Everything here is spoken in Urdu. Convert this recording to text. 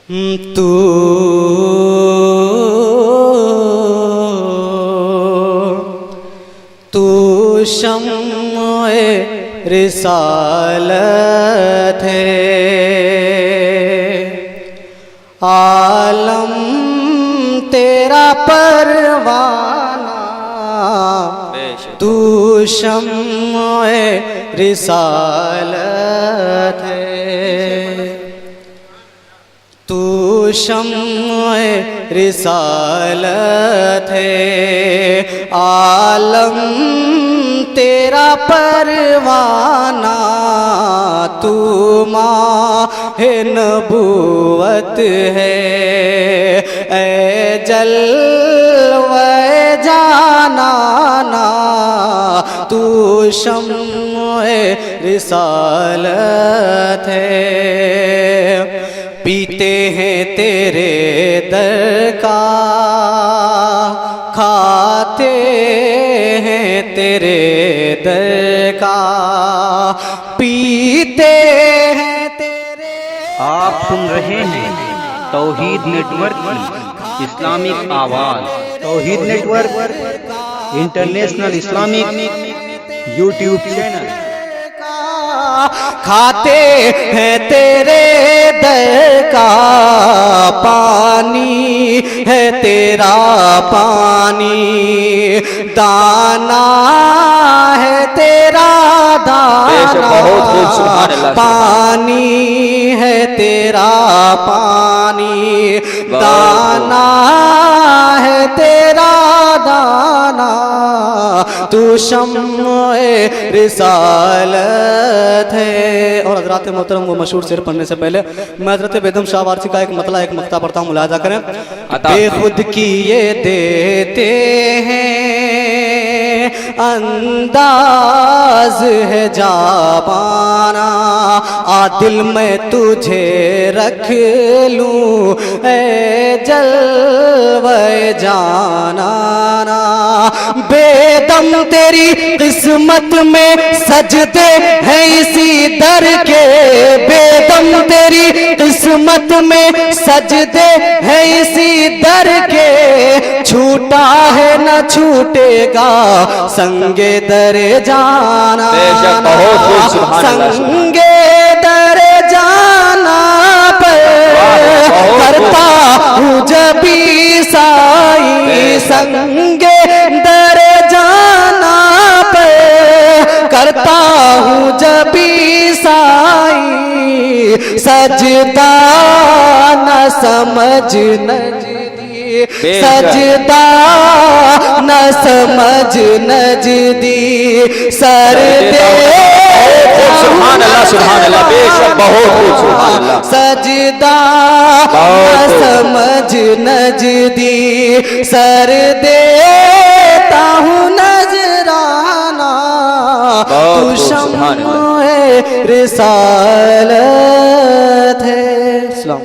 تو شمع رسالت ہے، عالم تیرا پروانہ، تو شمع رسالت ہے، تو شمع رسالت ہے، عالم تیرا پروانہ، تو ماہ نبوت ہے، اے جلوہ جانانا، تو شمع رسالت ہے، پیتے ہیں تیرے در کا، کھاتے ہیں تیرے در کا، پیتے ہیں تیرے۔ آپ سن رہے ہیں توحید نیٹ ورک کی اسلامک آواز۔ Tawheed network international Islamic YouTube channel. کھاتے ہیں تیرے در کا پانی، ہے تیرا پانی، دانا ہے تیرا دانا، پانی ہے تیرا پانی، دانا ہے تیرا دانا، تو شمع رسالت ہے۔ اور حضرات محترم وہ مشہور شعر پڑھنے سے پہلے میں حضرت بیدم شاہ وارسی کا ایک مطلع ایک مقطع پڑھتا ہوں، ملاحظہ کریں۔ بے خود کیے دیتے ہیں انداز ہے جابانا، دل میں تجھے رکھ لوں اے جلوہ جانانا، بے دم تیری قسمت میں سجدے ہیں اسی در کے، بے دم تیری قسمت میں سجدے ہیں اسی در کے، چھوٹا ہے نہ چھوٹے گا سنگ در جانا، سنگ در جانا پر کرتا ہوں جب عیسائی، سنگ در جانا پر کرتا ہوں جب عیسائی، سجدہ نہ سمجھ نجدی، سجدہ نہ سمجھ نجدی، سر دے سبحان اللہ سبحان اللہ، بے شک بہت سبحان اللہ، سجدہ نہ سمجھ نجدی، سر دیتا ہوں نذرانہ، تو شمع رسالت ہے۔ السلام